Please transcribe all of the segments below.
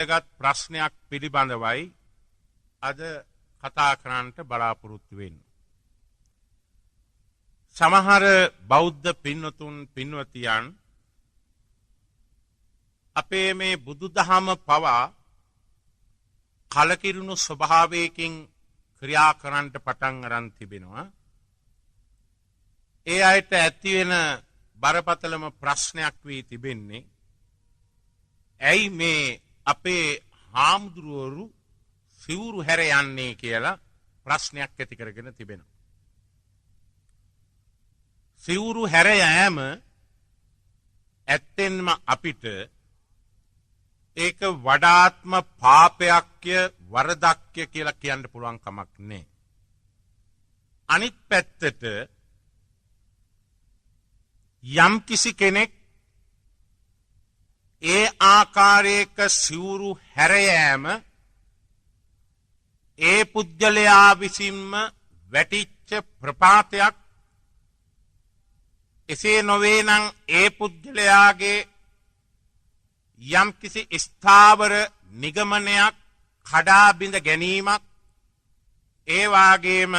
ගත් ප්‍රශ්නයක් පිළිබඳවයි අද කතා කරන්නට බලාපොරොත්තු වෙන්නේ. සමහර බෞද්ධ පින්වතුන් පින්වතියන් අපේ මේ බුදුදහම පවා කලකිරුණු ස්වභාවයකින් ක්‍රියා කරන්නට පටන් අරන් තිබෙනවා. ඒ අයට ඇති වෙන බරපතලම ප්‍රශ්නයක් වී තිබෙන්නේ ඇයි මේ අපේ හාමුදුරුවරු සිවුරු හැර යන්නේ කියලා ප්‍රශ්නයක් ඇති කරගෙන තිබෙනවා. සිවුරු හැර යෑම ඇත්තෙන්ම අපිට ඒක වඩාත්ම පාපයක්ය වරදක්ය කියලා කියන්න පුළුවන් කමක් නෑ. අනිත් පැත්තට යම් කිසි කෙනෙක් ඒ ආකාරයක සිවුරු හැර යෑම ඒ පුද්ගලයා විසින්ම වැටිච්ච ප්‍රපාතයක්. එසේ නොවේ නම් ඒ පුද්ගලයාගේ යම් කිසි ස්ථාවර නිගමනයක් කඩා බිඳ ගැනීමක්. ඒ වාගේම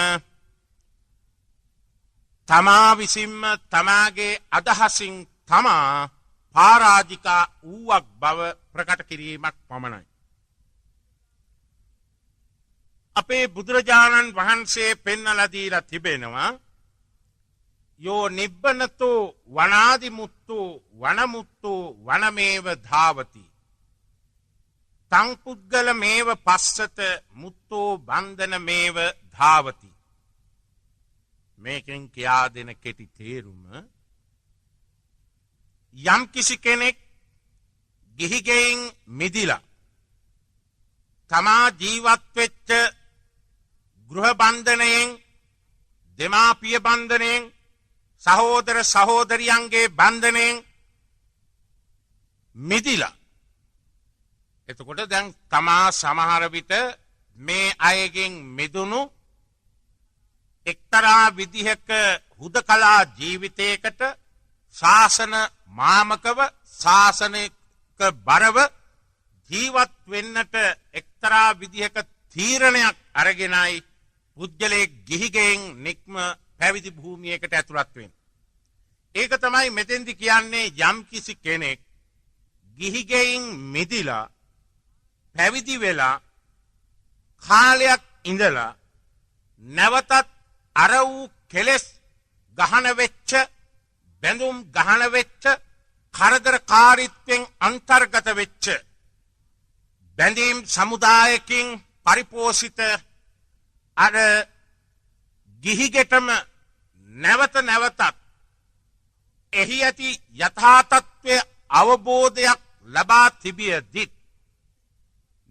තමා විසින්ම තමාගේ අදහසින් තමා පාරාජිකා වූවක් බව ප්‍රකට කිරීමක් පමණයි. අපේ බුදුරජාණන් වහන්සේ පෙන්නලා දීලා තිබෙනවා යෝ නිබ්බනතෝ වනාදිමුත්තෝ වනමුත්තෝ වනමේව ධාවති තං පුද්ගලමේව පස්සත මුත්තෝ බන්ධනමේව ධාවති. මේකෙන් කියා දෙන කෙටි තේරුම යම් කිසි කෙනෙක් ගිහිගෙයින් මිදිලා තමා ජීවත් වෙච්ච ගෘහ බන්ධනයෙන් දෙමාපිය බන්ධනයෙන් සහෝදර සහෝදරියන්ගේ බන්ධනයෙන් මිදිලා එතකොට දැන් තමා සමහර විට මේ අයගෙන් මිදුණු එක්තරා විදිහක හුදකලා ජීවිතයකට ශාසන මාමකව ශාසනික බරව ජීවත් වෙන්නට එක්තරා විදිහක තීරණයක් අරගෙනයි පුද්ගලයෙක් ගිහිගෙන් නික්ම පැවිදි භූමියකට ඇතුළත් වෙන්නේ. ඒක තමයි මෙතෙන්දි කියන්නේ යම් කිසි කෙනෙක් ගිහිගෙයින් මිදිලා පැවිදි වෙලා කාලයක් ඉඳලා නැවතත් අර වූ කෙලෙස් ගහන වෙච්ච බැඳුම් ගහන වෙච්ච කරදරකාරීත්වයෙන් අන්තර්ගත වෙච්ච බැඳීම් සමුදායකින් පරිපෝෂිත අර ගිහිගෙටම නැවත නැවතත් එහි ඇති යථාතත්වය අවබෝධයක් ලබා තිබියදී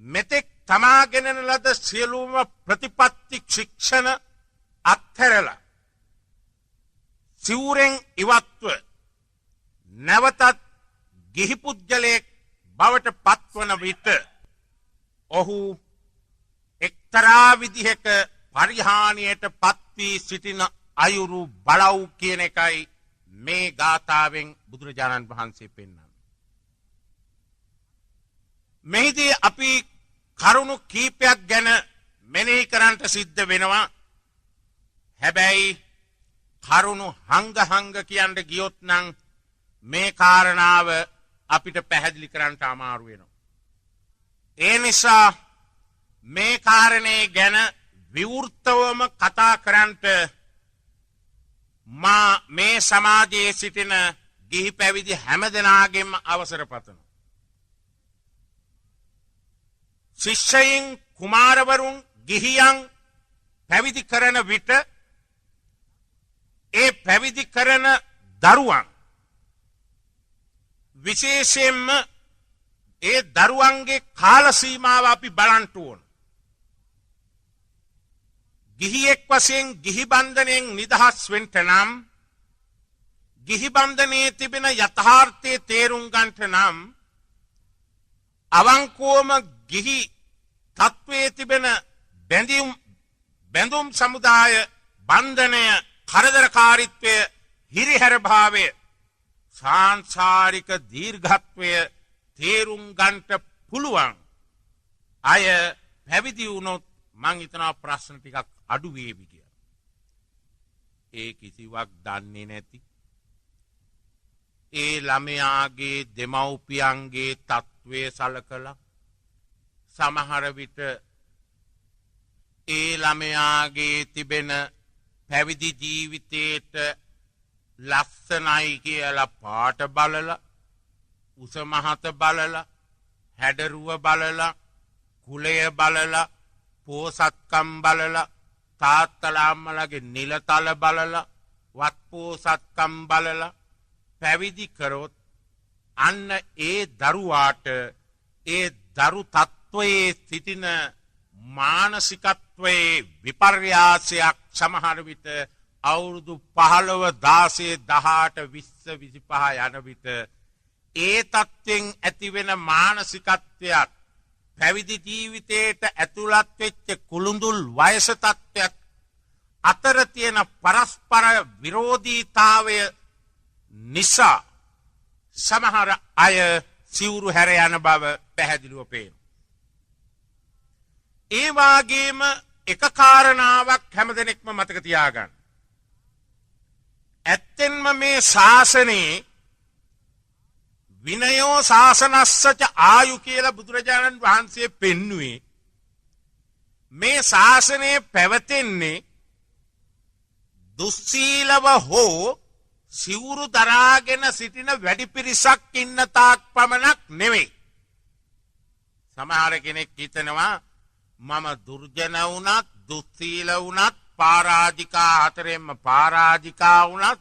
මෙතෙක් තමාගෙනන ලද සියලුම ප්‍රතිපත්ති ශික්ෂණ අත්හැරලා සිවුරෙන් ඉවත්ව නැවතත් ගිහි පුද්ගලයෙක් බවට පත්වන විට ඔහු එක්තරා විදිහක පරිහානියට පත්වී සිටින අයුරු බලව් කියන එකයි මේ ගාථාවෙන් බුදුරජාණන් වහන්සේ පෙන්වන්නේ. මෙහිදී අපි කරුණු කීපයක් ගැන මෙනෙහි කරන්නට සිද්ධ වෙනවා. හැබැයි කරුණු හංග කියන්න ගියොත් නම් මේ කාරණාව අපිට පැහැදිලි කරන්නට අමාරු වෙනවා. ඒ නිසා මේ කාරණේ ගැන විවෘතවම කතා කරන්නට මා මේ සමාජයේ සිටින ගිහි පැවිදි හැමදෙනාගෙන්ම අවසර පතනවා. ශිෂ්‍යයින් කුමාරවරුන් ගිහියන් පැවිදි කරන විට ඒ පැවිදි කරන දරුවන් විශේෂයෙන්ම ඒ දරුවන්ගේ කාල සීමාව අපි බලන්න ඕන. ගිහියෙක් වශයෙන් ගිහි බන්ධනයෙන් නිදහස් වෙන්න නම් ගිහි බන්ධනයේ තිබෙන යථාර්ථයේ තේරුම් ගන්නට නම් අවංකවම ගිහි තත්වයේ තිබෙන බැඳුම් සමුදාය බන්ධනය කරදරකාරීත්වය හිරිහැර භාවය සාංසාරික දීර්ඝත්වය තේරුම් ගන්නට පුළුවන් අය පැවිදි වුණොත් මං හිතනවා ප්‍රශ්න ටිකක් අඩු වේවි කියලා. ඒ කිසිවක් දන්නේ නැති ඒ ළමයාගේ දෙමව්පියන්ගේ තත්ත්වය සලකලා සමහර විට ඒ ළමයාගේ තිබෙන පැවිදි ජීවිතයට ලස්සනයි කියලා පාට බලලා උස මහත බලලා හැඩරුව බලලා කුලය බලලා පෝසත්කම් බලලා තාත්තලා අම්මලාගේ නිලතල බලලා වත් පෝසත්කම් බලලා පැවිදි කරොත් අන්න ඒ දරුවාට ඒ දරු තත්ත්වයේ සිටින මානසිකත්වයේ විපර්යාසයක් සමහර විට අවුරුදු 15 16 18 20 25 යන විට ඒ තත්ත්වෙන් ඇතිවෙන මානසිකත්වයක් පැවිදි ජීවිතයට ඇතුළත් වෙච්ච කුළුඳුල් වයස තත්ත්වයක් අතර තියෙන පරස්පර විරෝධීතාවය නිසා සමහර අය සිවුරු හැර යන බව පැහැදිලිව පේනවා. ඒ වාගේම එක කාරණාවක් හැමදෙනෙක්ම මතක තියාගන්න. ඇත්තෙන්ම මේ ශාසනයේ විනයෝ ශාසනස්සච ආයු කියලා බුදුරජාණන් වහන්සේ පෙන්වුවේ මේ ශාසනය පැවතෙන්නේ දුස්සීලව හෝ සිවුරු දරාගෙන සිටින වැඩි පිරිසක් ඉන්න තාක් පමණක් නෙවෙයි. සමහර කෙනෙක් හිතනවා මම දුර්ජන වුණත් දුස්සීල වුණත් පාරාජිකා හතරෙන්ම පාරාජිකා වුණත්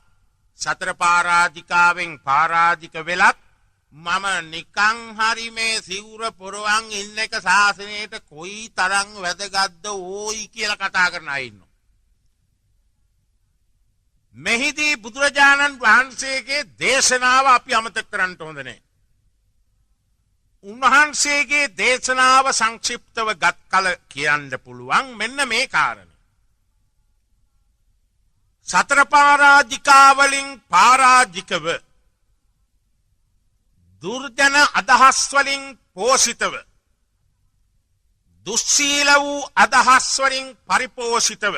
සතර පාරාජිකාවෙන් පාරාජික වෙලත් මම නිකං හරි මේ සිවුර පොරවන් ඉන්න එක ශාසනයට කොයි තරම් වැදගත්ද ඕයි කියලා කතා කරන අය ඉන්නවා. මෙහිදී බුදුරජාණන් වහන්සේගේ දේශනාව අපි අමතක කරන්න හොඳ නැහැ. උන්වහන්සේගේ දේශනාව සංක්ෂිප්තව ගත් කල කියන්න පුළුවන් මෙන්න මේ කාරණය. සතර පාරාජිකාවලින් පාරාජිකව දුර්ජන අදහස් වලින් පෝෂිතව දුස්සීල වූ අදහස් වලින් පරිපෝෂිතව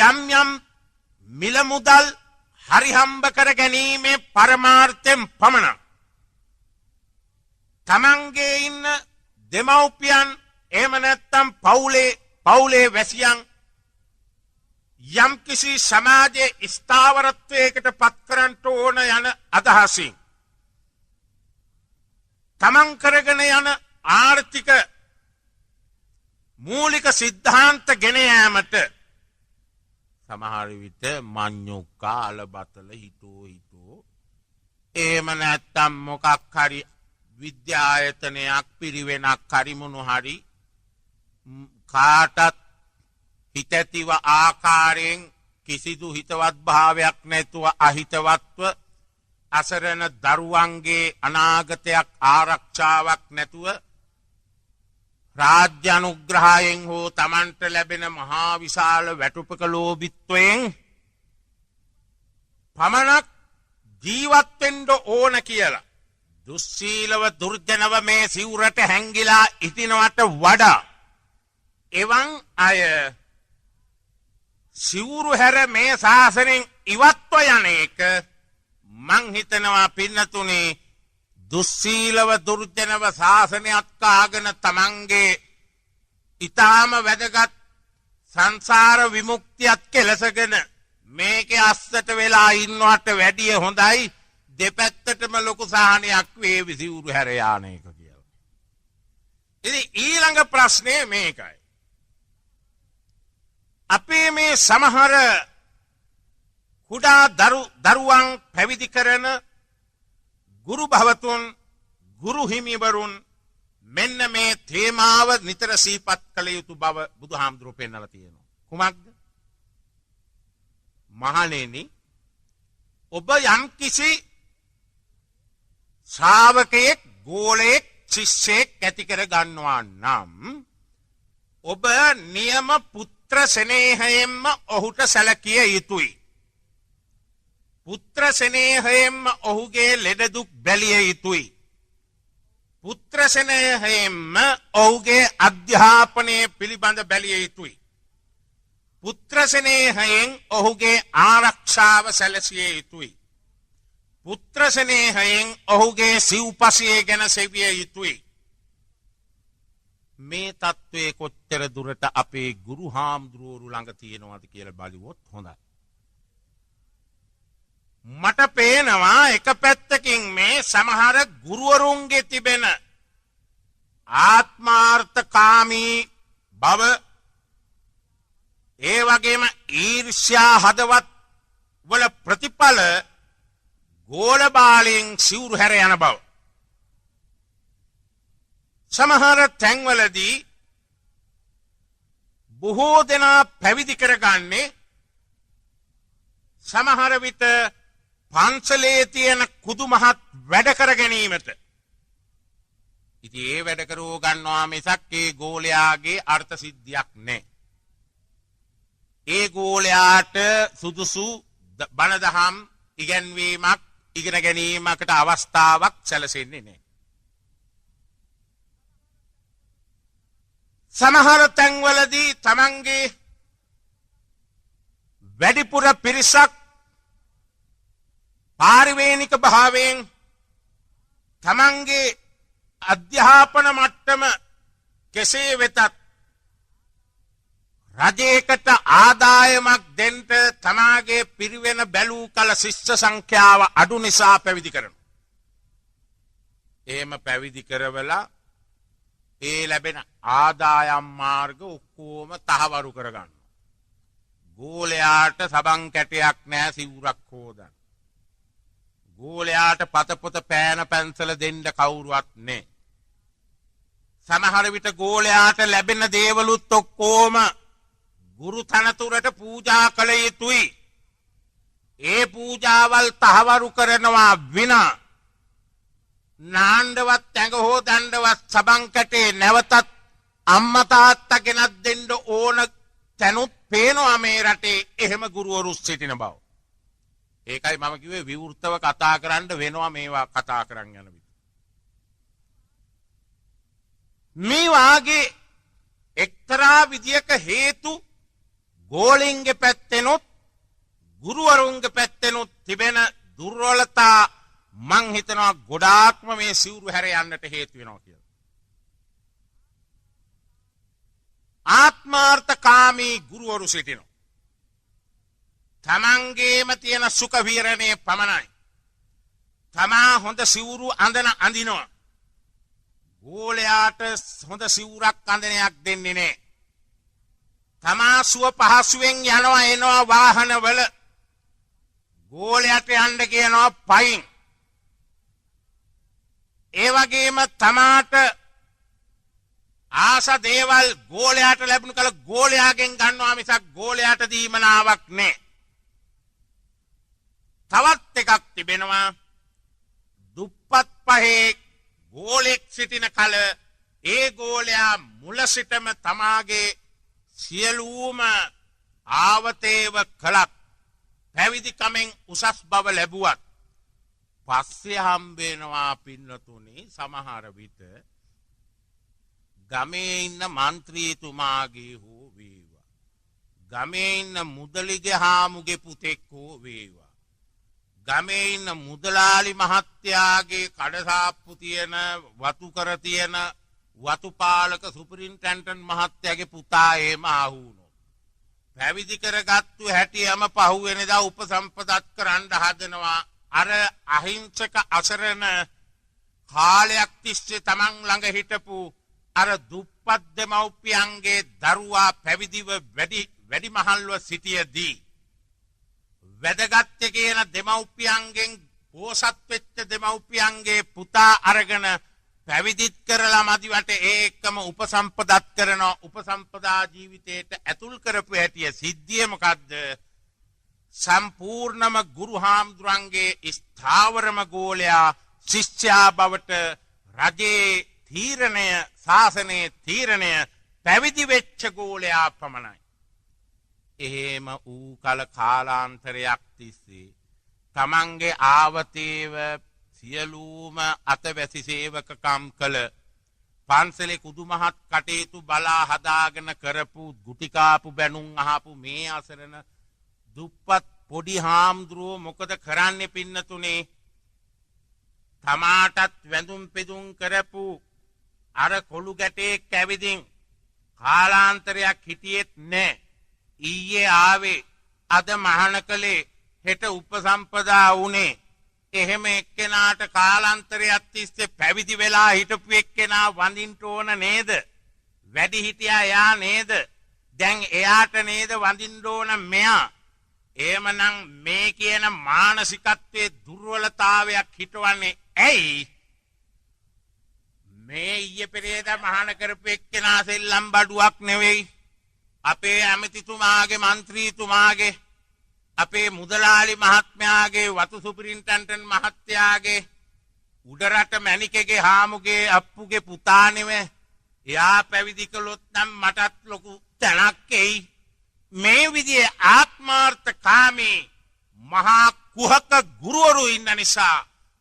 යම් යම් මිල මුදල් හරිහම්බ කර ගැනීමේ පරමාර්ථයෙන් පමණක් තමන්ගේ ඉන්න දෙමව්පියන් එහෙම නැත්නම් පවුලේ වැසියන් යම් කිසි සමාජයේ ස්ථාවරත්වයකට පත් කරන්න ඕන යන අදහසින් තමන් කරගෙන යන ආර්ථික මූලික සිද්ධාන්ත ගෙන යාමට සමහර විට මඤ්ඤොක්කා අලබතල හිතෝ එහෙම නැත්නම් මොකක් හරි විද්‍යායතනයක් පිරිවෙනක් හරි මොන හරි කාටත් හිතැතිව ආකාරයෙන් කිසිදු හිතවත් භාවයක් නැතුව අහිතවත්ව අසරණ දරුවන්ගේ අනාගතයක් ආරක්ෂාවක් නැතුව රාජ්‍ය අනුග්‍රහයෙන් හෝ තමන්ට ලැබෙන මහා විශාල වැටුපක ලෝභීත්වයෙන් පමණක් ජීවත් වෙන්න ඕන කියලා දුස්සීලව දුර්ජනව මේ සිවුරට හැංගිලා ඉතිනවට වඩා එවන් අය සිවුරු හැර මේ ශාසනයෙන් ඉවත්ව යන එක මං හිතනවා පින්නතුනේ දුස්සීලව දුර්ජනව ශාසනයක් කාගෙන තමන්ගේ ඊටාම වැදගත් සංසාර විමුක්තියක් කෙලසගෙන මේකේ අස්සට වෙලා ඉන්නවට වැඩිය හොඳයි දෙපැත්තටම ලොකු සාහනයක් වේවි සිවුරු හැර යාන එක කියලා. ඉතින් ඊළඟ ප්‍රශ්නේ මේකයි. අපේ මේ සමහර කුඩා දරුවන් පැවිදි කරන ගුරු භවතුන් ගුරු හිමිවරුන් මෙන්න මේ තේමාව නිතර සිහිපත් කළ යුතු බව බුදුහාමුදුරුවෝ පෙන්නලා තියෙනවා. කුමක්ද? මහණෙනි ඔබ යම් කිසි ශ්‍රාවකයෙක් ගෝලයෙක් ශිෂ්‍යයෙක් ඇති කර ගන්නවා නම් ඔබ නියම පුත්‍ර ස්නේහයෙන්ම ඔහුට සැලකිය යුතුයි. පුත්‍ර ස්නේහයෙන්ම ඔහුගේ ලෙඩ දුක් බැලිය යුතුයි. පුත්‍ර පුත්‍රසෙනෙහිම ඔහුගේ අධ්‍යාපනය පිළිබඳ බැලිය යුතුයි. පුත්‍රසෙනෙහියෙන් ඔහුගේ ආරක්ෂාව සැලසිය යුතුයි. පුත්‍රසෙනෙහියෙන් ඔහුගේ සිව්පසය ගැන සෙවිය යුතුයි. මේ තත්ත්වය කොච්චර දුරට අපේ ගුරු හාමුදුරුවරු ළඟ තියෙනවද කියලා බලුවොත් හොඳයි. මට පේනවා එක පැත්තකින් මේ සමහර ගුරුවරුන්ගේ තිබෙන ආත්මාර්ථකාමී බව ඒ වගේම ඊර්ෂ්‍යා හදවත් වල ප්‍රතිඵල ගෝලබාලයෙන් සිවුරු හැර යන බව. සමහර තැන්වලදී බොහෝ දෙනා පැවිදි කරගන්නේ සමහර විට පන්සලේ තියෙන කුදු මහත් වැඩ කර ගැනීමට. ඉතින් ඒ වැඩ කරෝ ගන්නවා මිසක් ඒ ගෝලයාගේ අර්ථ සිද්ධියක් නැහැ. ඒ ගෝලයාට සුදුසු බණ දහම් ඉගැන්වීමක් ඉගෙන ගැනීමකට අවස්ථාවක් සැලසෙන්නේ නැහැ. සමහර තැන්වලදී තමන්ගේ වැඩිපුර පිරිසක් පාරිවේනික භාවයෙන් තමන්ගේ අධ්‍යාපන මට්ටම කෙසේ වෙතත් රජයකට ආදායමක් දෙන්ට තමාගේ පිරිවෙන බැලූ කල ශිෂ්‍ය සංඛ්‍යාව අඩු නිසා පැවිදි කරනවා. එහෙම පැවිදි කරවලා ඒ ලැබෙන ආදායම් මාර්ග ඔක්කොම තහවුරු කරගන්න. ගෝලයාට සබන් කැටයක් නැහැ සිවුරක් හොදන්න. ගෝලයාට පතපොත පෑන පැන්සල දෙන්න කවුරුවත් නැහැ. සමහර විට ගෝලයාට ලැබෙන දේවලුත් ඔක්කොම ගුරු තනතුරට පූජා කළ යුතුයි. ඒ පූජාවල් තහවුරු කරනවා විනා නාණ්ඩවත් ඇඟ හොදන්නවත් සබන් කැටේ නැවතත් අම්මා තාත්තා ගෙනත් දෙන්න ඕන තැනුත් පේනවා මේ රටේ එහෙම ගුරුවරු සිටින බව. ඒකයි මම කිව්වේ විවෘතව කතා කරන්න වෙනවා මේවා කතා කරන් යන විට. මේ වාගේ එක්තරා විදියක හේතු ගෝලින්ගේ පැත්තෙනුත් ගුරුවරුන්ගේ පැත්තෙනුත් තිබෙන දුර්වලතා මං හිතනවා ගොඩාක්ම මේ සිවුරු හැර යන්නට හේතු වෙනවා කියලා. ආත්මාර්ථකාමී ගුරුවරු සිටිනවා. තමන්ගේම තියෙන සුඛ විහරණයේ පමණයි. තමා හොඳ සිවුරු අඳිනවා. ගෝලයාට හොඳ සිවුරක් අඳිනයක් දෙන්නේ නැහැ. තමා සුව පහසුවෙන් යනවා එනවා වාහනවල ගෝලයට යන්න කියනවා පයින්. ඒ වගේම තමාට ආස දේවල් ගෝලයාට ලැබුණ කල ගෝලයාගෙන් ගන්නවා මිසක් ගෝලයාට දීමනාවක් නැහැ. තවත් එකක් තිබෙනවා දුප්පත් පහේ ගෝලෙක් සිටින කල ඒ ගෝලයා මුල සිටම තමාගේ සියලුම ආවතේව කලක් පැවිදිකමෙන් උසස් බව ලැබුවත් පස්සේ හම්බෙනවා පින්නතුනි සමහර විට ගමේ ඉන්න මන්ත්‍රීතුමාගේ හෝ වේවා ගමේ ඉන්න මුදලිගේ හාමුගේ පුතෙක් හෝ වේවා ගමේ ඉන්න මුදලාලි මහත්තයාගේ කඩසාප්පු තියෙන වතු කර තියෙන වතුපාලක සුපරින්ටෙන්ඩන්ට් මහත්තයාගේ පුතා එහෙම ආහුනොත් පැවිදි කරගත්තු හැටියම පහුවෙනදා උපසම්පදත් කරන්න හදනවා. අර අහිංසක අසරණ කාලයක් තිස්සේ තමන් ළඟ හිටපු අර දුප්පත් දෙමව්පියන්ගේ දරුවා පැවිදිව වැඩි මහල්ව සිටියදී වැදගත් කියන දෙමව්පියන්ගෙන් පෝසත් වෙච්ච දෙමව්පියන්ගේ පුතා අරගෙන පැවිදිත් කරලා මදිවට ඒකම උපසම්පදත් කරන උපසම්පදා ජීවිතයට ඇතුල් කරපු හැටිය සිද්ධිය මොකද්ද? සම්පූර්ණම ගුරු හාමුදුරන්ගේ ස්ථාවරම ගෝලයා ශිෂ්‍යයා බවට රජේ තීරණය ශාසනයේ තීරණය පැවිදි වෙච්ච ගෝලයා පමණයි. එහෙම ඌ කල කාලාන්තරයක් තිස්සේ තමන්ගේ ආවතේව සියලුම අතවැසි සේවකකම් කළ පන්සලේ කුදුමහත් කටයුතු බලා හදාගෙන කරපු ගුටිකාපු බැනුම් අහපු මේ අසරණ දුප්පත් පොඩි හාමුදුරුවෝ මොකද කරන්නේ පින්නතුනේ? තමාටත් වැඳුම් පිදුම් කරපු අර කොළු ගැටේක් ඇවිදින් කාලාන්තරයක් හිටියෙත් නෑ. ඊයේ ආවේ, අද මහාන කළේ, හෙට උපසම්පදා වුණේ. එහෙම එක්කෙනාට කාලාන්තරයක් තිස්සේ පැවිදි වෙලා හිටපු එක්කෙනා වඳින්න ඕන නේද? වැඩි හිටියා යා නේද? දැන් එයාට නේද වඳින්න ඕන මෙයා? එහෙමනම් මේ කියන මානසිකත්වයේ දුර්වලතාවයක් හිටවන්නේ ඇයි? මේ ඊයේ පෙරේදා මහාන කරපු එක්කෙනා සෙල්ලම් බඩුවක් නෙවෙයි. අපේ ඇමතිතුමාගේ, മന്ത്രിතුමාගේ, අපේ මුදලාලි මහත්මයාගේ, වතු සුපිරින්ටන්ඩන්ට් මහත්තයාගේ, උඩරට මැණිකගේ හාමුගේ අප්පුගේ පුතා නෙවෙයි. එයා පැවිදි කළොත් නම් මටත් ලොකු තැනක් එයි. මේ විදිහේ ආත්මාර්ථකාමී මහා කුහක ගුරුවරු ඉන්න නිසා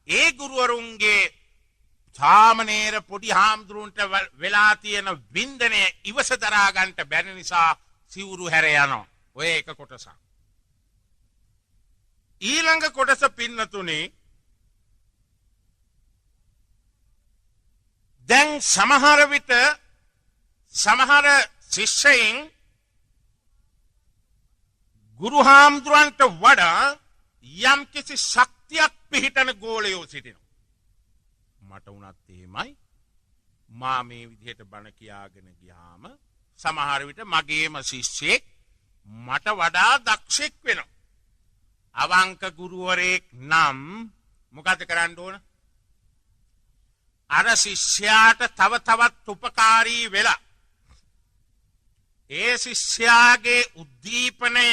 ඒ ගුරුවරුන්ගේ සාමනීර පොඩි හාමුදුරුවන්ට වෙලා තියෙන වින්දනය ඉවස දරා ගන්නට බැරි නිසා සිවුරු හැර යනවා. ඔය එක කොටසක්. ඊළඟ කොටස පින්නතුනේ, දැන් සමහර විට සමහර ශිෂ්‍යයන් ගුරු හාමුදුරන්ට වඩා යම් කිසි ශක්තියක් පිහිටන ගෝලයෝ සිටිනවා. මට උනත් එහෙමයි. මා මේ විදිහට බණ කියාගෙන ගියාම සමහර විට මගේම ශිෂ්‍යෙක් මට වඩා දක්ෂෙක් වෙනවා. අවංක ගුරුවරයෙක් නම් මොකද කරන්න ඕන? අර ශිෂ්‍යයාට තව තවත් උපකාරී වෙලා ඒ ශිෂ්‍යයාගේ උද්දීපනය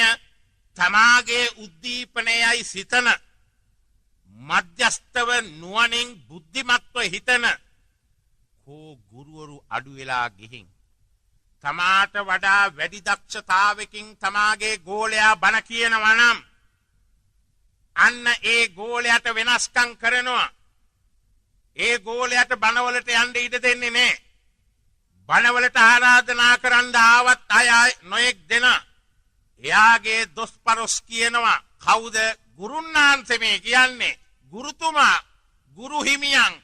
තමාගේ උද්දීපනයයි සිතන, මධ්‍යස්තව නුවණින් බුද්ධිමත්ව හිතන කෝ ගුරුවරු අඩු වෙලා ගිහින් තමාට වඩා වැඩි දක්ෂතාවකින් තමාගේ ගෝලයා බණ කියනවා නම් අන්න ඒ ගෝලයට වෙනස්කම් කරනවා. ඒ ගෝලයට බණවලට යන්න ඉඩ දෙන්නේ නැහැ. බණවලට ආරාධනා කරන්න ආවත් අය නොයෙක් දෙනා එයාගේ දොස් පරොස් කියනවා. කවුද? ගුරුන්නාන්සේ මේ කියන්නේ. ගුරුතුමා, ගුරු හිමියන්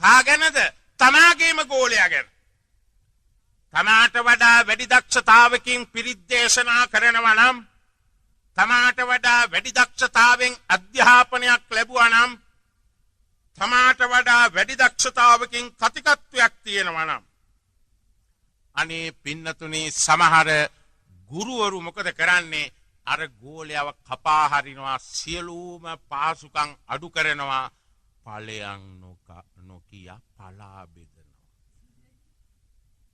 කාගෙනද? තමාගේම ගෝලයා ගැන. තමාට වඩා වැඩි දක්ෂතාවකින් පිරිත් දේශනා කරනවා නම්, තමාට වඩා වැඩි දක්ෂතාවෙන් අධ්‍යාපනයක් ලැබුවා නම්, තමාට වඩා වැඩි දක්ෂතාවකින් කතිකත්වයක් තියෙනවා නම්, අනේ පින්නතුනේ සමහර ගුරුවරු මොකද කරන්නේ? අර ගෝලයව කපා හරිනවා, සියලුම පාසුකම් අඩු කරනවා, ඵලයන් නොකිය පලා බෙදනවා.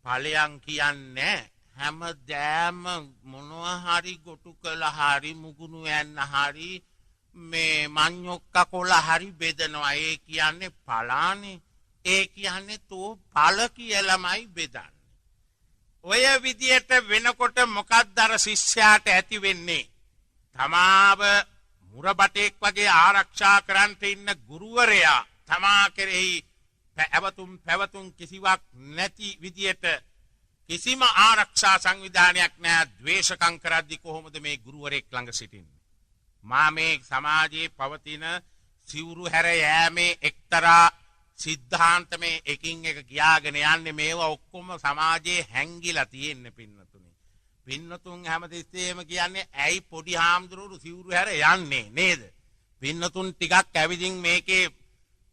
ඵලයන් කියන්නේ හැමදෑම මොනවා හරි ගොටු කළ හරි මුගුණු යන්න හරි මේ මඤ්ඤොක්ක කොළ හරි බෙදනවා. ඒ කියන්නේ පලානේ. ඒ කියන්නේ තෝ ඵල කියලාමයි බෙදන්නේ. ඔය විදියට වෙනකොට මොකක්ද අර ශිෂ්‍යයාට ඇති වෙන්නේ? තමාව මුරබටෙක් වගේ ආරක්ෂා කරන්ට ඉන්න ගුරුවරයා තමා කෙරෙහි පැවතුම් කිසිවක් නැති විදියට කිසිම ආරක්ෂා සංවිධානයක් නැහැ. ද්වේෂකම් කරද්දි කොහොමද මේ ගුරුවරයෙක් ළඟ සිටින්නේ? මා මේ සමාජයේ පවතින සිවුරු හැර යෑමේ එක්තරා සිද්ධාන්තමේ එකින් එක ගියාගෙන යන්නේ. මේවා ඔක්කොම සමාජයේ හැංගිලා තියෙන්නේ පින්නතුනේ. පින්නතුන් හැමතිස්සෙම කියන්නේ ඇයි පොඩි හාමුදුරුවෝ සිවුරු හැර යන්නේ නේද? පින්නතුන් ටිකක් ඇවිදින් මේකේ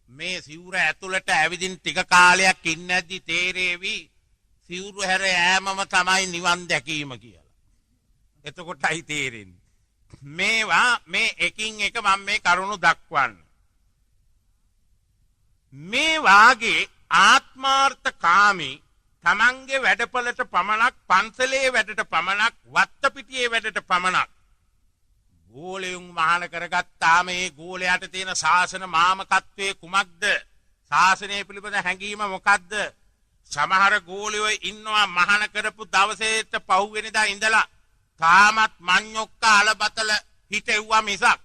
මේ සිවුර ඇතුළට ඇවිදින් ටික කාලයක් ඉන්නද්දි තේරෙවි සිවුරු හැර යෑමම තමයි නිවන් දැකීම කියලා. එතකොටයි තේරෙන්නේ. මේවා මේ එකින් එක මම මේ කරුණු දක්වන්නේ. මේ වාගේ ආත්මාර්ථකාමී තමන්ගේ වැඩපලට පමණක්, පන්සලේ වැඩට පමණක්, වත්තපිටියේ වැඩට පමණක් ගෝලයන් මහාන කරගත්තා. මේ ගෝලයට තියෙන ශාසන මාමකත්වයේ කුමක්ද? ශාසනය පිළිබඳ හැඟීම මොකක්ද? සමහර ගෝලයෝ ඉන්නවා මහාන කරපු දවසේට පහුවෙනිදා ඉඳලා තාමත් මඤ්ඤොක්ක අලබතල හිටෙව්වා මිසක්,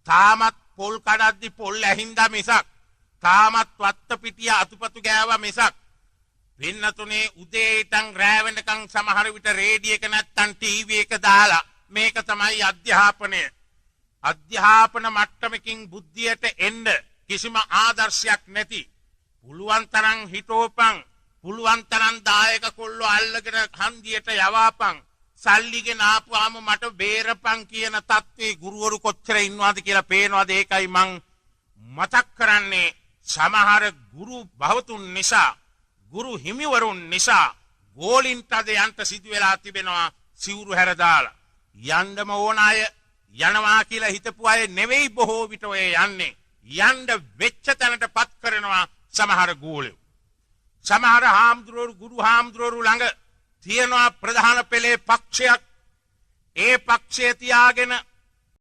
තාමත් පොල් කඩද්දි පොල් ඇහින්දා මිසක්, තාමත් වත්ත පිටිය අතුපතු ගෑවා මිසක්, පින්නතුනේ උදේ ඉඳන් රෑ වෙනකන් සමහර විට රේඩියෝ එක නැත්තම් ටීවී එක දාලා මේක තමයි අධ්‍යාපනය. අධ්‍යාපන මට්ටමකින් බුද්ධියට එන්න කිසිම ආදර්ශයක් නැති. පුළුවන් තරම් හිතෝපන්, පුළුවන් තරම් දායක කොල්ලෝ අල්ලගෙන හන්දියට යවාපන්, සල්ලිගෙන ආපුවාම මට බේරපන් කියන තත්ත්වේ ගුරුවරු කොච්චර ඉන්නවද කියලා පේනවද? ඒකයි මං මතක් කරන්නේ. සමහර ගුරු භවතුන් නිසා, ගුරු හිමිවරුන් නිසා ගෝලින්ට අද යන්ට සිදු වෙලා තිබෙනවා සිවුරු හැර දාලා. යන්නම ඕන අය යනවා කියලා හිතපු අය නෙවෙයි බොහෝ විට ඔය යන්නේ. යන්න වෙච්ච තැනට පත් කරනවා සමහර ගෝලයෝ. සමහර හාමුදුරුවරු, ගුරු හාමුදුරුවරු ළඟ තියෙනවා ප්‍රධාන පෙළේ පක්ෂයක්. ඒ පක්ෂය තියාගෙන